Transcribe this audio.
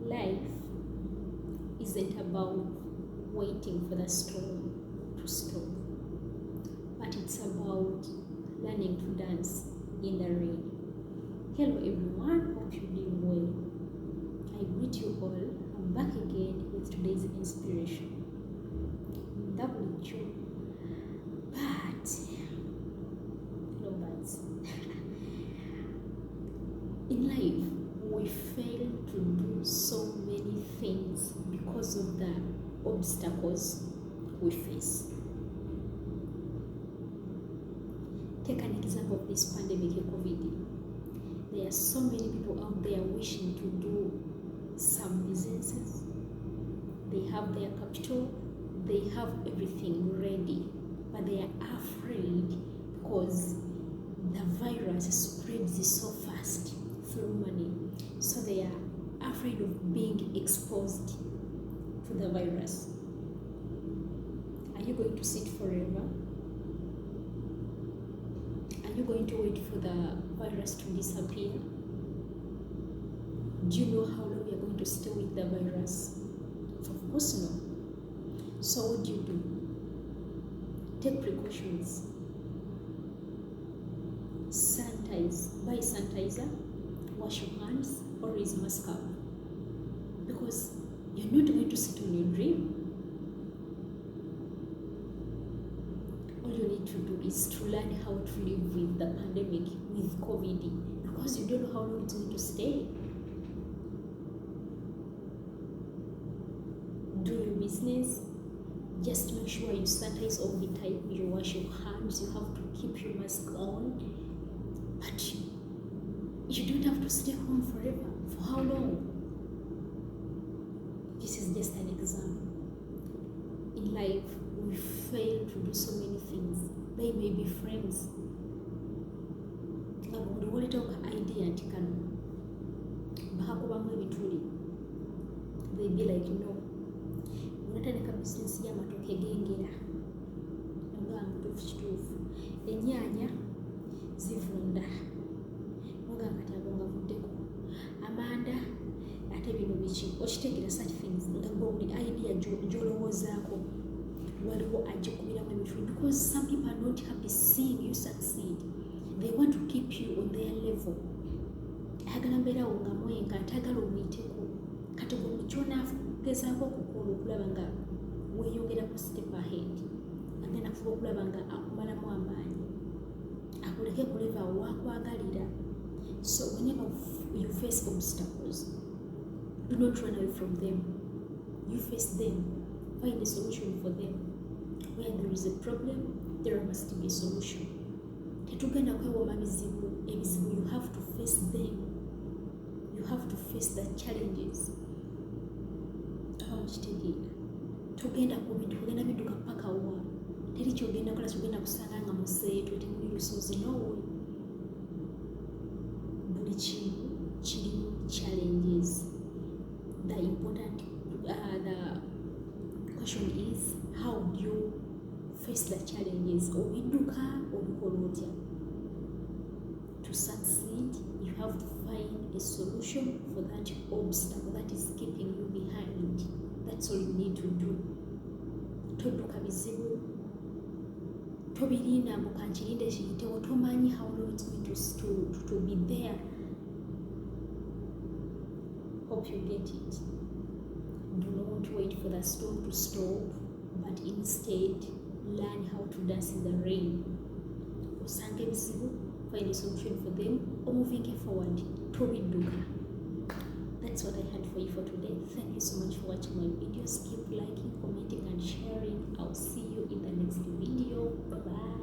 Life isn't about waiting for the storm to stop, but it's about learning to dance in the rain. Hello everyone, hope you're doing well. I greet you all. I'm back again with today's inspiration. W. But no buts. In life, we fail to do so many things because of the obstacles we face. Take an example of this pandemic, COVID. There are so many people out there wishing to do some businesses. They have their capital, they have everything ready, but they are afraid because the virus spreads so fast through money. So they are afraid of being exposed to the virus. Are you going to sit forever? Are you going to wait for the virus to disappear? Do you know how long you're going to stay with the virus? Of course no. So what do? Take precautions. Sanitize. Buy sanitizer. Wash your hands. Always mask up. Because you're not going to sit on your dream. All you need to do is to learn how to live with the pandemic, with COVID, because you don't know how long it's going to stay. Do your business. Just make sure you sanitize all the time. You wash your hands. You have to keep your mask on. But you don't have to stay home forever. For how long? This is just an example. In life, we fail to do so many things. They may be friends. Like we talk idea and can they be like, no. Unatandika business ya matoke gengera. Nga mtufu. Enyanya zivunda. Nga kati agonga vuddeko. Amanda ate bino bichi. Okitegera such things. Nga buli idea gyolowoozaako waliwo agikubiramu ebintu, because some people are not happy seeing you succeed. They want to keep you on their level. Ayagala mbeerawo nga mwenka atagala omuyiteko. Kati buli kyonaagezaako okukola okulaba nga weeyongeraku step ahead, agenda kufuba okulaba nga akumalamu amaanyi, akuleke ku level waakwagalira. So whenever you face obstacles, do not run away from them. You face them. Find a solution for them. Where there is a problem, there must be a solution. Tetugenda kwewoma ebizibu. You have to face them. You have to face the challenges. Tugenda kugenda bidduka paka wa. Teri kyogenda kola kyogenda kusanga nga museeto temuli lusozi nowe. Buli kintu kirimu challenges. The important the question is, how do you face the challenges? Obidduka obikola otya? To succeed, you have to find a solution for that obstacle that is keeping you behind. That's all you need to do. Todduka bizibu. Tobirinda mbu kankirinde kiyitewo. Tomanyi how long it's going to be there. Hope you get it. Do not wait for the storm to stop, but instead learn how to dance in the rain. Osange ebizibu, find a solution for them, or moving forward. Tobidduka. That's what I had for you for today. Thank you so much for watching my videos. Keep liking, commenting, and sharing. I'll see you in the next video. Bye bye.